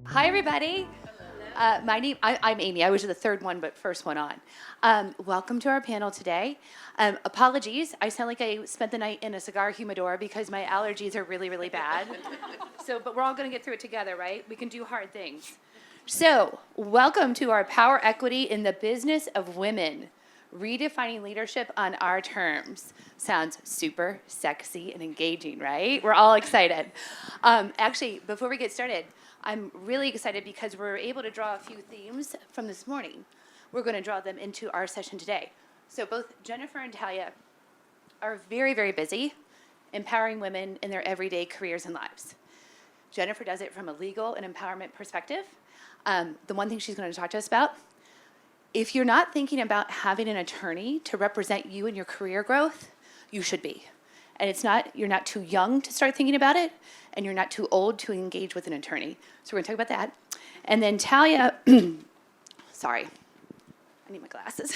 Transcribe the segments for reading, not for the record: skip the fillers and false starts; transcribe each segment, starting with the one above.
Hi, everybody. I'm Amy. I was the third one, but first one on. Welcome to our panel today. Apologies, I sound like I spent the night in a cigar humidor because my allergies are really, really bad. But we're all going to get through it together, right? We can do hard things. So, welcome to our Power Equity in the Business of Women. Redefining leadership on our terms. Sounds super sexy and engaging, right? We're all excited. Actually, before we get started, I'm really excited because we're able to draw a few themes from this morning. We're going to draw them into our session today. So both Jennifer and Talia are very, very busy empowering women in their everyday careers and lives. Jennifer does it from a legal and empowerment perspective. The one thing she's going to talk to us about, if you're not thinking about having an attorney to represent you in your career growth, you should be. And you're not too young to start thinking about it, and you're not too old to engage with an attorney. So we're going to talk about that. And then Talia, sorry, I need my glasses.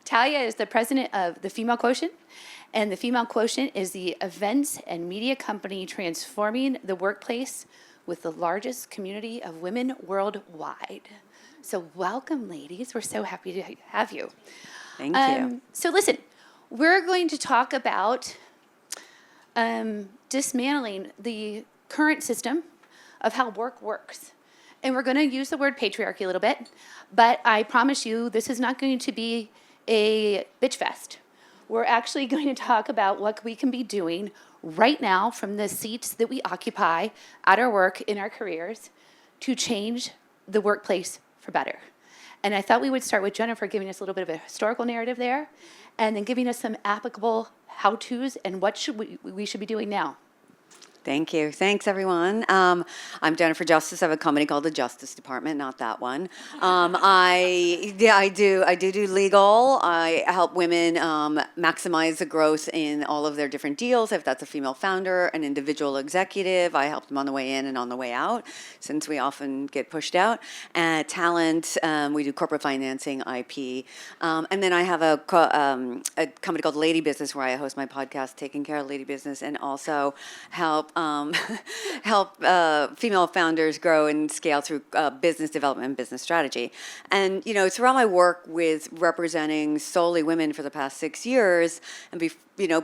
Talia is the president of the Female Quotient, and the Female Quotient is the events and media company transforming the workplace with the largest community of women worldwide. So welcome, ladies. We're so happy to have you. Thank you. So listen, we're going to talk about dismantling the current system of how work works. And we're going to use the word patriarchy a little bit, but I promise you this is not going to be a bitch fest. We're actually going to talk about what we can be doing right now from the seats that we occupy at our work in our careers to change the workplace for better. And I thought we would start with Jennifer giving us a little bit of a historical narrative there, and then giving us some applicable how-tos and what we should be doing now. Thank you. Thanks, everyone. I'm Jennifer Justice. I have a company called the Justice Department, not that one. I do legal. I help women maximize the growth in all of their different deals. If that's a female founder, an individual executive, I help them on the way in and on the way out, since we often get pushed out. Talent, we do corporate financing, IP. And then I have a company called Lady Business, where I host my podcast, Taking Care of Lady Business, and also help female founders grow and scale through business development and business strategy. And, throughout my work with representing solely women for the past 6 years, and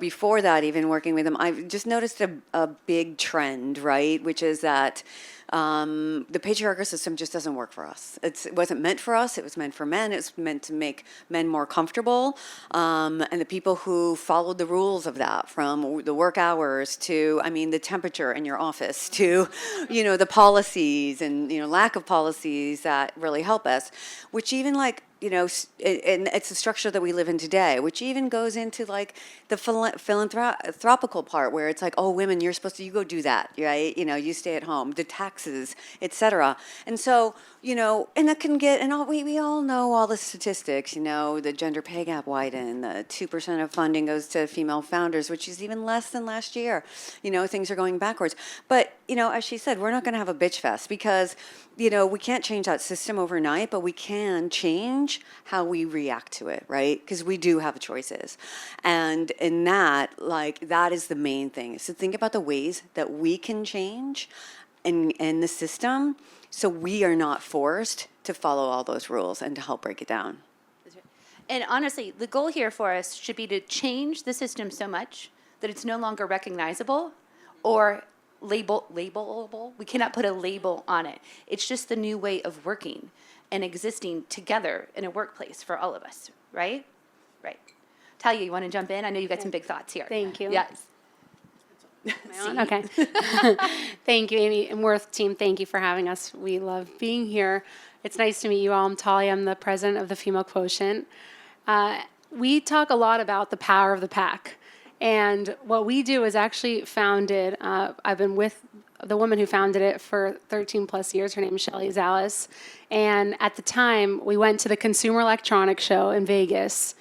before that, even working with them, I've just noticed a big trend, right? Which is that the patriarchal system just doesn't work for us. It wasn't meant for us. It was meant for men. It was meant to make men more comfortable. And the people who followed the rules of that, from the work hours to, the temperature in your office, to, the policies and, lack of policies that really help us, which even and it's the structure that we live in today, which even goes into the philanthropical part, where it's oh, women, you go do that, right? You stay at home, the taxes, etc. And so, and that can get, and we all know all the statistics, the gender pay gap widened, the 2% of funding goes to female founders, which is even less than last year. Things are going backwards. But, as she said, we're not going to have a bitch fest, because, we can't change that system overnight, but we can change how we react to it, right? Because we do have choices. And in that, that is the main thing. So think about the ways that we can change in the system, so we are not forced to follow all those rules and to help break it down. And honestly, the goal here for us should be to change the system so much that it's no longer recognizable or labelable. We cannot put a label on it. It's just the new way of working and existing together in a workplace for all of us, right? Right. Talia, you want to jump in? I know you've got some big thoughts here. Thank you. Yes. Okay. Thank you, Amy and Worth team. Thank you for having us. We love being here. It's nice to meet you all. I'm Talia. I'm the president of the Female Quotient. We talk a lot about the power of the pack. And what we do is actually founded, I've been with the woman who founded it for 13 plus years. Her name is Shelly Zallis. And at the time, we went to the Consumer Electronics Show in Vegas,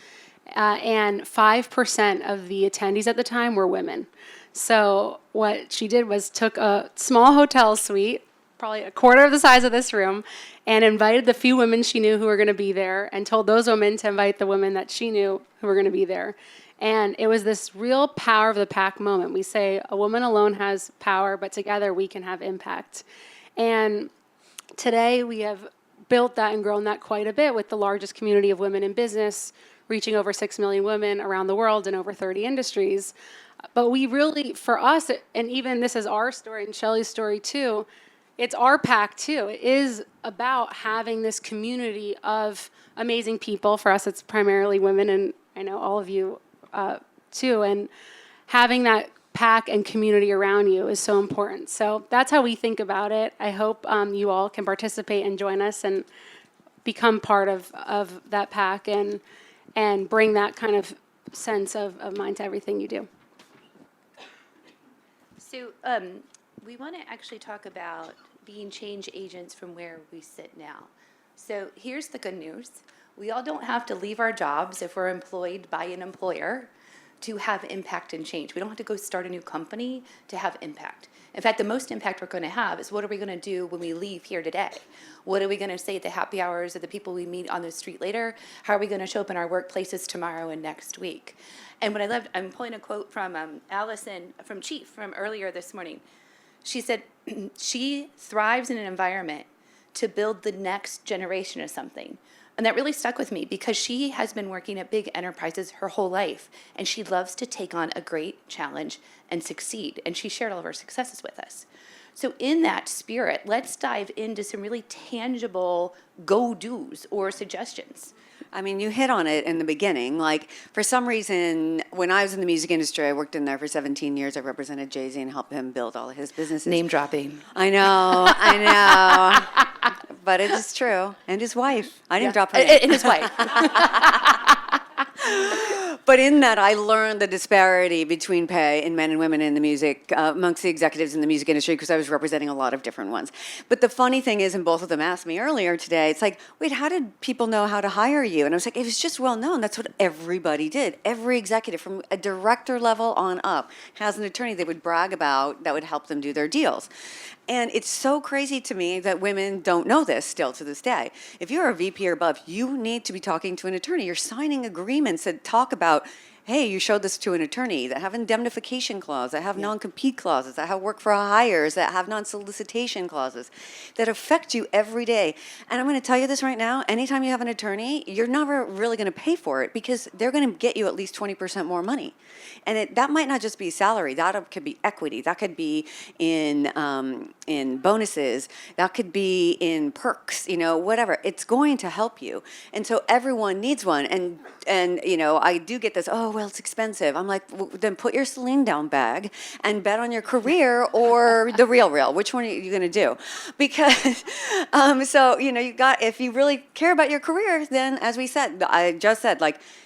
and 5% of the attendees at the time were women. So what she did was took a small hotel suite probably a quarter of the size of this room, and invited the few women she knew who were going to be there, and told those women to invite the women that she knew who were going to be there. And it was this real power of the pack moment. We say a woman alone has power, but together we can have impact. And today we have built that and grown that quite a bit with the largest community of women in business, reaching over 6 million women around the world in over 30 industries. But we really, for us, and even this is our story and Shelley's story too, it's our pack too. It is about having this community of amazing people. For us, it's primarily women, and I know all of you too. And having that pack and community around you is so important. So that's how we think about it. I hope you all can participate and join us and become part of that pack and bring that kind of sense of mind to everything you do. So we want to actually talk about being change agents from where we sit now. So here's the good news. We all don't have to leave our jobs if we're employed by an employer to have impact and change. We don't have to go start a new company to have impact. In fact, the most impact we're going to have is what are we going to do when we leave here today? What are we going to say at the happy hours of the people we meet on the street later? How are we going to show up in our workplaces tomorrow and next week? And what I loved, I'm pulling a quote from Allison, from Chief, from earlier this morning. She said, she thrives in an environment to build the next generation of something. And that really stuck with me because she has been working at big enterprises her whole life, and she loves to take on a great challenge and succeed. And she shared all of her successes with us. So in that spirit, let's dive into some really tangible go-dos or suggestions. I mean, you hit on it in the beginning. Like, for some reason, when I was in the music industry, I worked in there for 17 years. I represented Jay-Z and helped him build all of his businesses. Name dropping. I know. But it is true. And his wife. I didn't drop her name. And his wife. But in that, I learned the disparity between pay in men and women in the music, amongst the executives in the music industry, because I was representing a lot of different ones. But the funny thing is, and both of them asked me earlier today, it's like, wait, how did people know how to hire you? And I was like, it was just well known. That's what everybody did. Every executive from a director level on up has an attorney they would brag about that would help them do their deals. And it's so crazy to me that women don't know this still to this day. If you're a VP or above, you need to be talking to an attorney. You're signing agreements that talk about, hey, you showed this to an attorney, that have indemnification clause, that have non-compete clauses, that have work for hires, that have non-solicitation clauses, that affect you every day. And I'm going to tell you this right now, anytime you have an attorney, you're never really going to pay for it because they're going to get you at least 20% more money. And that might not just be salary, that could be equity, that could be in bonuses, that could be in perks, whatever. It's going to help you. And so everyone needs one. And I do get this, oh, well, it's expensive. I'm like, well, then put your Celine down bag and bet on your career or the real. Which one are you going to do? Because, if you really care about your career, then as we said, I just said,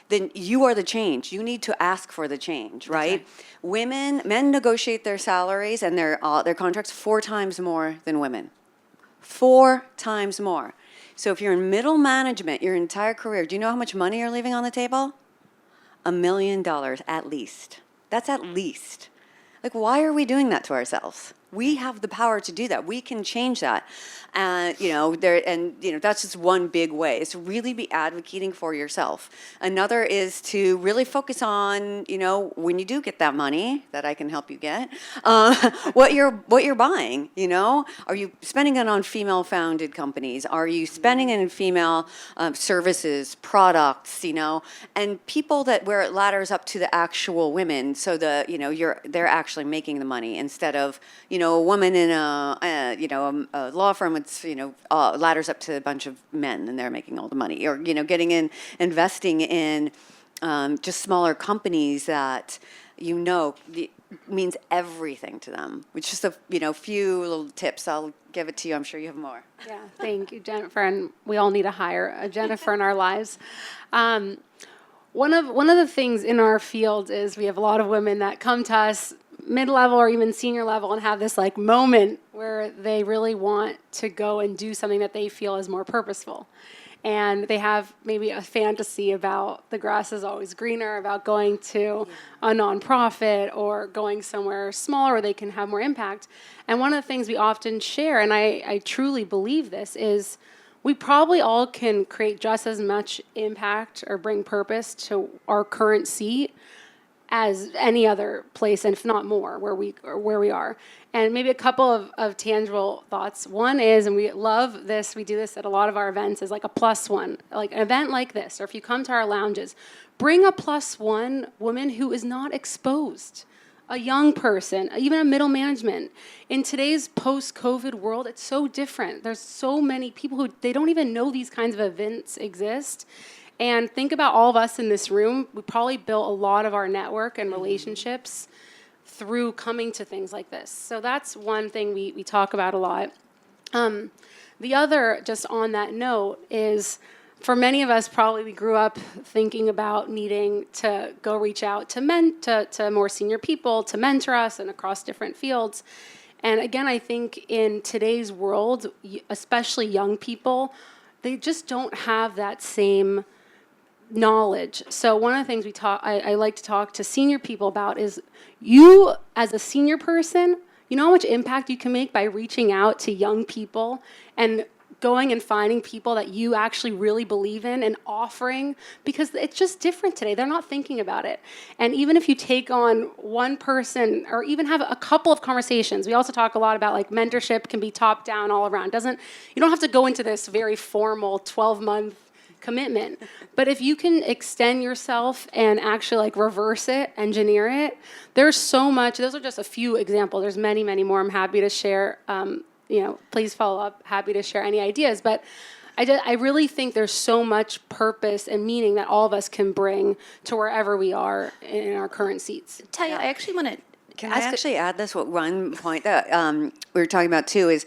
then you are the change. You need to ask for the change, right? Okay. Men negotiate their salaries and their contracts 4 times more than women. 4 times more. So if you're in middle management your entire career, do you know how much money you're leaving on the table? $1 million at least. That's at least. Why are we doing that to ourselves? We have the power to do that. We can change that. That's just one big way, is to really be advocating for yourself. Another is to really focus on, when you do get that money that I can help you get, what you're buying, Are you spending it on female-founded companies? Are you spending it in female services, products, and people where it ladders up to the actual women, so they're actually making the money instead of, a woman in a law firm, it's, ladders up to a bunch of men and they're making all the money. Or, investing in just smaller companies that, means everything to them. Which is a few little tips. I'll give it to you. I'm sure you have more. Yeah, thank you, Jennifer. And we all need to hire a Jennifer in our lives. One of the things in our field is we have a lot of women that come to us mid-level or even senior level and have this moment where they really want to go and do something that they feel is more purposeful. and they have maybe a fantasy about the grass is always greener, about going to a nonprofit or going somewhere smaller where they can have more impact. And one of the things we often share, and I truly believe this, is we probably all can create just as much impact or bring purpose to our current seat as any other place, and if not more, where we are. And maybe a couple of tangible thoughts. One is, and we love this, we do this at a lot of our events, is like a +1. Like an event like this, or if you come to our lounges, bring a +1 woman who is not exposed. A young person, even a middle management. In today's post-COVID world, it's so different. There's so many people who, they don't even know these kinds of events exist. And think about all of us in this room. We probably built a lot of our network and relationships through coming to things like this. So that's one thing we talk about a lot. The other, just on that note, is for many of us, probably we grew up thinking about needing to go reach out to more senior people to mentor us and across different fields. And again, I think in today's world, especially young people, they just don't have that same knowledge. So one of the things I like to talk to senior people about is, you as a senior person, you know how much impact you can make by reaching out to young people and going and finding people that you actually really believe in and offering, because it's just different today. They're not thinking about it. And even if you take on one person or even have a couple of conversations, we also talk a lot about like mentorship can be top down all around. You don't have to go into this very formal 12-month commitment. But if you can extend yourself and actually like reverse it, engineer it, there's so much. Those are just a few examples. There's many, many more. I'm happy to share. Please follow up. Happy to share any ideas. But I really think there's so much purpose and meaning that all of us can bring to wherever we are in our current seats. Talia, I actually want to Can I actually add this? One point that we were talking about too is,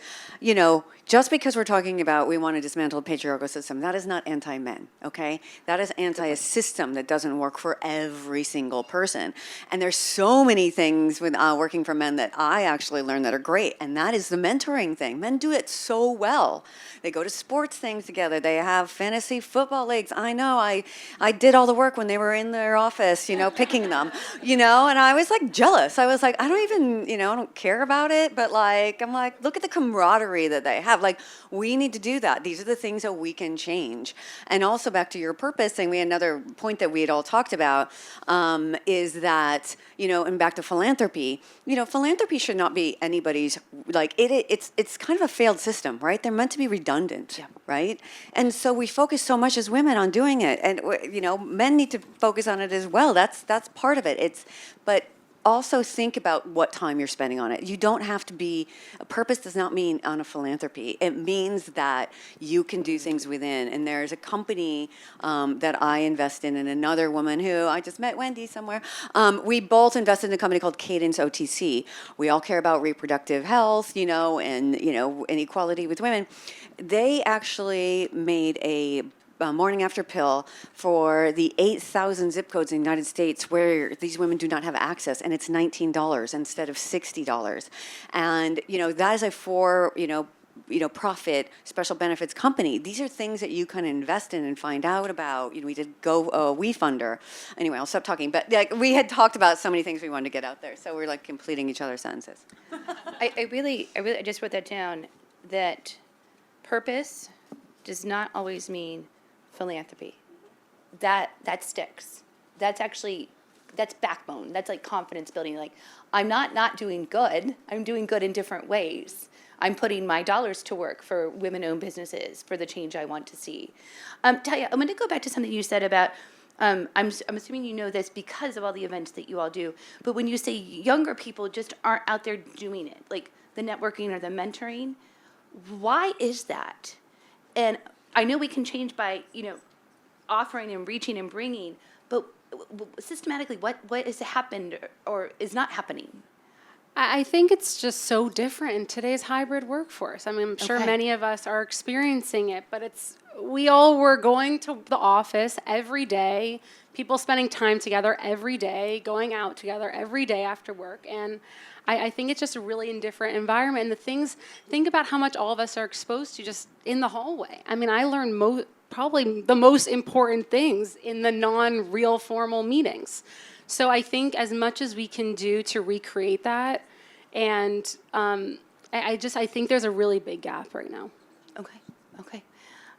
just because we're talking about we want to dismantle a patriarchal system, that is not anti-men, okay? That is anti a system that doesn't work for every single person. And there's so many things with working for men that I actually learned that are great, and that is the mentoring thing. Men do it so well. They go to sports things together. They have fantasy football leagues. I know, I did all the work when they were in their office, picking them, and I was like jealous. I was like, I don't even, I don't care about it, but I'm like, look at the camaraderie that they have. Like, we need to do that. These are the things that we can change. And also back to your purpose thing, we had another point that we had all talked about is that, and back to philanthropy, philanthropy should not be anybody's, it's kind of a failed system, right? They're meant to be redundant, right? And so we focus so much as women on doing it. And, men need to focus on it as well. That's part of it. But also think about what time you're spending on it. You don't have to be, a purpose does not mean on a philanthropy. It means that you can do things within. And there's a company that I invest in, and another woman who I just met, Wendy, somewhere. We both invested in a company called Cadence OTC. We all care about reproductive health, and, inequality with women. They actually made a morning after pill for the 8,000 zip codes in the United States where these women do not have access, and it's $19 instead of $60. And, that is a profit special benefits company. These are things that you can invest in and find out about. We did WeFunder. Anyway, I'll stop talking. But we had talked about so many things we wanted to get out there. So we're completing each other's sentences. I really just wrote that down, that purpose does not always mean philanthropy. That sticks. That's backbone. That's like confidence building. Like, I'm not doing good. I'm doing good in different ways. I'm putting my dollars to work for women-owned businesses, for the change I want to see. Talia, I'm going to go back to something you said about, I'm assuming you know this because of all the events that you all do, but when you say younger people just aren't out there doing it, like the networking or the mentoring, why is that? And I know we can change by, offering and reaching and bringing, but systematically, what has happened or is not happening? I think it's just so different in today's hybrid workforce. I mean, I'm sure many of us are experiencing it, but we all were going to the office every day, people spending time together every day, going out together every day after work, and I think it's just a really indifferent environment. And think about how much all of us are exposed to just in the hallway. I mean, I learned probably the most important things in the non-real formal meetings. So I think as much as we can do to recreate that, and I think there's a really big gap right now. Okay, okay.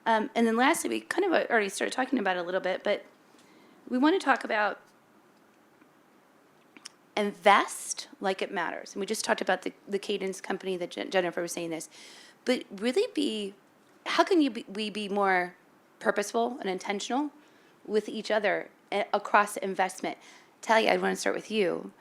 And then lastly, we kind of already started talking about it a little bit, but we want to talk about invest like it matters. And we just talked about the cadence company that Jennifer was saying this, but really how can we be more purposeful and intentional with each other across investment? Talia, I want to start with you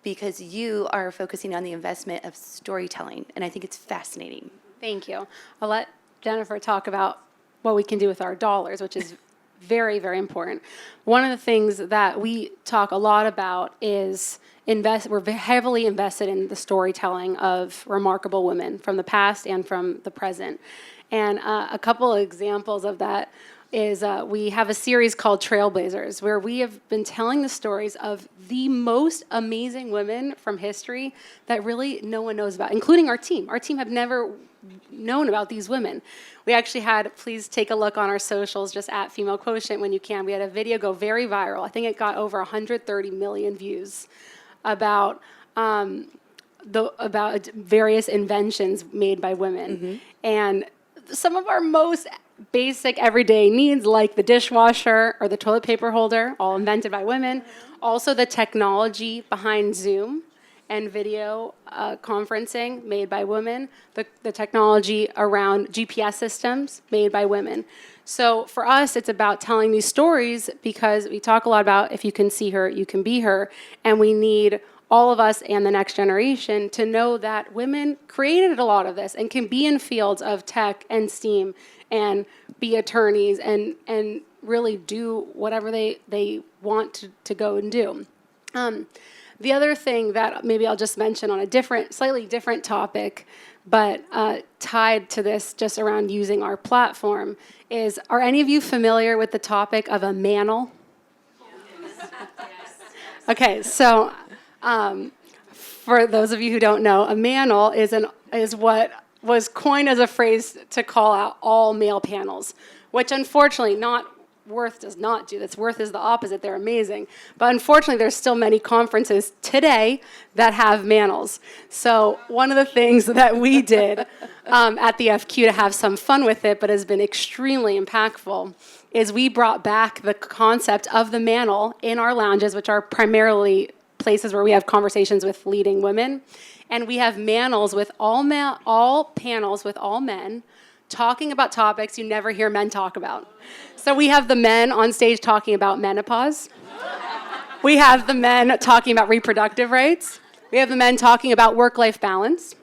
because you are focusing on the investment of storytelling, and I think it's fascinating. Thank you. I'll let Jennifer talk about what we can do with our dollars, which is very, very important. One of the things that we talk a lot about is we're heavily invested in the storytelling of remarkable women from the past and from the present. And a couple of examples of that is we have a series called Trailblazers, where we have been telling the stories of the most amazing women from history that really no one knows about, including our team. Our team have never known about these women. We actually had, please take a look on our socials, just at Female Quotient when you can. We had a video go very viral. I think it got over 130 million views about various inventions made by women. And some of our most basic everyday needs, like the dishwasher or the toilet paper holder, all invented by women. Also the technology behind Zoom and video conferencing made by women. The technology around GPS systems made by women. So for us, it's about telling these stories because we talk a lot about if you can see her, you can be her. And we need all of us and the next generation to know that women created a lot of this and can be in fields of tech and STEAM and be attorneys and really do whatever they want to go and do. The other thing that maybe I'll just mention on a slightly different topic, but tied to this just around using our platform is, are any of you familiar with the topic of a mantle? Yes. Okay, so for those of you who don't know, a mantle is what was coined as a phrase to call out all male panels, which unfortunately Worth does not do this. Worth is the opposite. They're amazing. But unfortunately, there's still many conferences today that have mantles. So one of the things that we did at the FQ to have some fun with it, but has been extremely impactful, is we brought back the concept of the mantle in our lounges, which are primarily places where we have conversations with leading women. And we have mantles with all panels with all men talking about topics you never hear men talk about. So we have the men on stage talking about menopause. We have the men talking about reproductive rights. We have the men talking about work-life balance.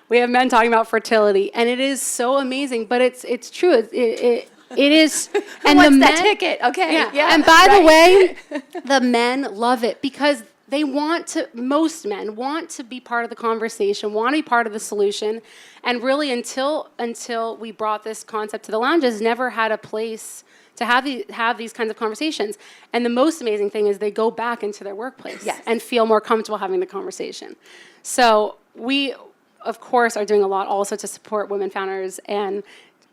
We have men talking about fertility. And it is so amazing, but it's true. It is. And what's that ticket? Okay. Yeah. And by the way, the men love it because most men want to be part of the conversation, want to be part of the solution, and really until we brought this concept to the lounges, never had a place to have these kinds of conversations. And the most amazing thing is they go back into their workplace and feel more comfortable having the conversation. So we, of course, are doing a lot also to support women founders and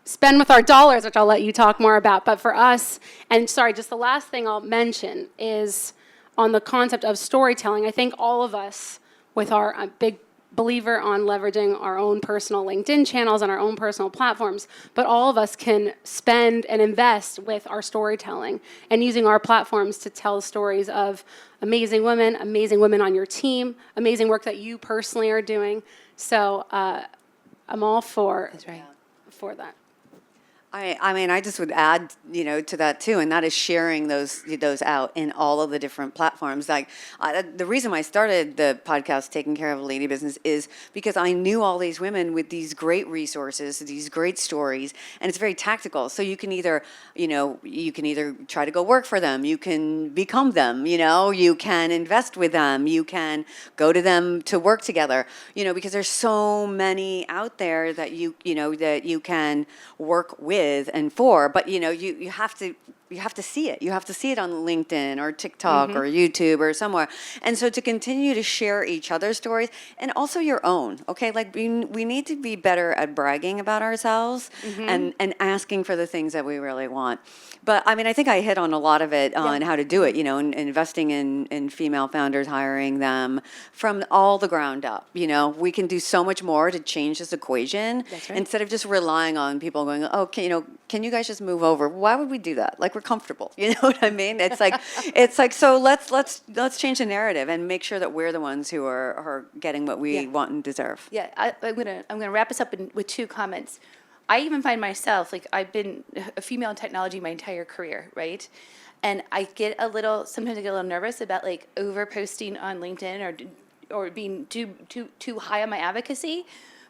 spend with our dollars, which I'll let you talk more about. But for us, and sorry, just the last thing I'll mention is on the concept of storytelling. I think all of us, with our big believer on leveraging our own personal LinkedIn channels and our own personal platforms, but all of us can spend and invest with our storytelling and using our platforms to tell stories of amazing women on your team, amazing work that you personally are doing. So I'm all for that. I mean, I just would add, to that too, and that is sharing those out in all of the different platforms. Like the reason I started the podcast, Taking Care of a Lady Business, is because I knew all these women with these great resources, these great stories, and it's very tactical. So you can either try to go work for them, you can become them, you can invest with them, you can go to them to work together, because there's so many out there that you can work with and for, but you have to you have to see it. You have to see it on LinkedIn or TikTok or YouTube or somewhere. And so to continue to share each other's stories and also your own, okay? Like we need to be better at bragging about ourselves and asking for the things that we really want. But I mean, I think I hit on a lot of it on how to do it, you know, and investing in female founders, hiring them from all the ground up. You know, we can do so much more to change this equation instead of just relying on people going, oh, can you guys just move over? Why would we do that? Like we're comfortable. You know what I mean? It's like so let's change the narrative and make sure that we're the ones who are getting what we want and deserve. Yeah, I'm gonna wrap us up with 2 comments. I even find myself, like, I've been a female in technology my entire career, right? And I get sometimes I get a little nervous about like over posting on LinkedIn or being too high on my advocacy.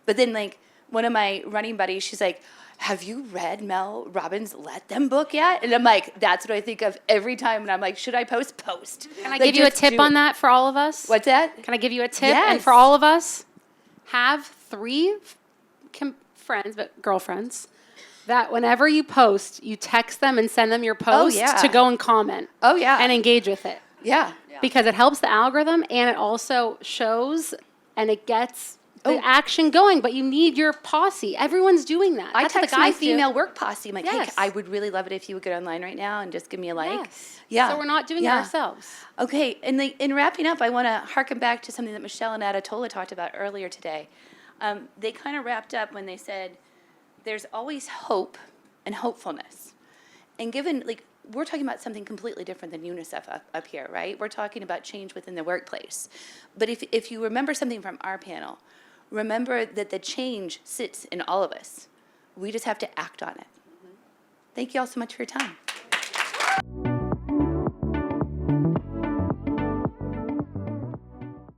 But then like one of my running buddies, she's like, have you read Mel Robbins' Let Them book yet? And I'm like, that's what I think of every time. And I'm like, should I post? Can I give you a tip on that for all of us? What's that? Can I give you a tip? Yes. And for all of us, have 3 friends, but girlfriends, that whenever you post, you text them and send them your post to go and comment. Oh, yeah. And engage with it. Yeah. Because it helps the algorithm and it also shows and it gets the action going, but you need your posse. Everyone's doing that. I text my female work posse. I'm like, hey, Yes. I would really love it if you would get online right now and just give me a like. Yes. Yeah. So we're not doing it ourselves. Okay, and in wrapping up, I want to harken back to something that Michelle and Adatola talked about earlier today. They kind of wrapped up when they said, there's always hope and hopefulness. And given, like, we're talking about something completely different than UNICEF up here, right? We're talking about change within the workplace. But if you remember something from our panel, remember that the change sits in all of us. We just have to act on it. Thank you all so much for your time.